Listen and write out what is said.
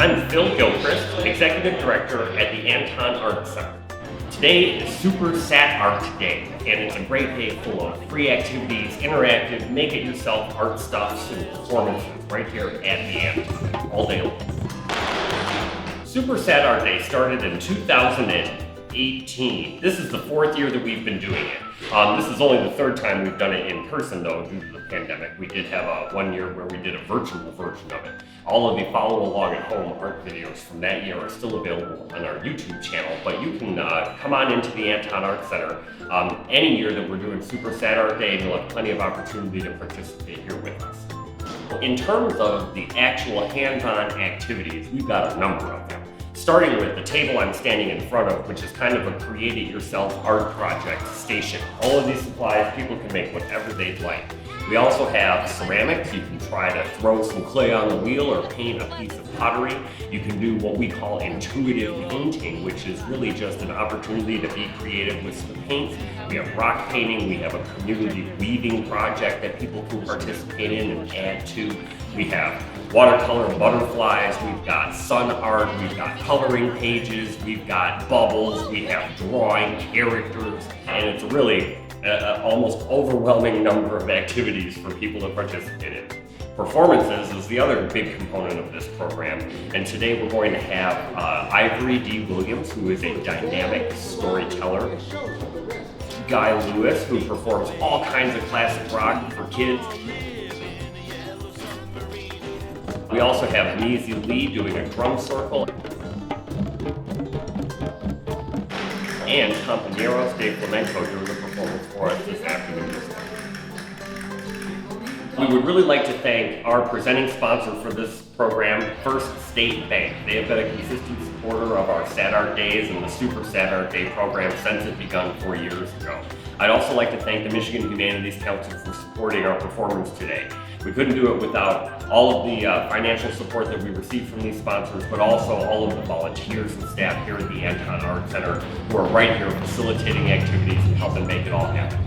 I'm Phil Gilchrist, Executive Director at the Anton Art Center. Today is Super SatARTday, and it's a great day full of free activities, interactive, make-it-yourself art stuffs and performances right here at the Anton, all day long. Super SatARTday started in 2018. This is the fourth year that we've been doing it. This is only the third time we've done it in person though, due to the pandemic. We did have one year where we did a virtual version of it. All of the follow along at home art videos from that year are still available on our YouTube channel, but you can come on into the Anton Art Center any year that we're doing Super SatARTday, and you'll have plenty of opportunity to participate here with us. In terms of the actual hands-on activities, we've got a number of them. Starting with the table I'm standing in front of, which is kind of a create-it-yourself art project station. All of these supplies, people can make whatever they'd like. We also have ceramics. You can try to throw some clay on the wheel or paint a piece of pottery. You can do what we call intuitive painting, which is really just an opportunity to be creative with some paints. We have rock painting. We have a community weaving project that people can participate in and add to. We have watercolor butterflies, we've got sun art, we've got coloring pages, we've got bubbles, we have drawing characters, and it's really almost overwhelming number of activities for people to participate in. Performances is the other big component of this program, and today we're going to have Ivory Williams, who is a dynamic storyteller, Guy Lewis, who performs all kinds of classic rock for kids. We also have Hamisi doing a drum circle, and Compañeros de Flamenco doing a performance for us this afternoon. We would really like to thank our presenting sponsor for this program, First State Bank. They have been a consistent supporter of our SatARTdays and the Super SatARTday program since it began 4 years ago. I'd also like to thank the Michigan Humanities Council for supporting our performance today. We couldn't do it without all of the financial support that we received from these sponsors, but also all of the volunteers and staff here at the Anton Art Center who are right here facilitating activities and helping make it all happen.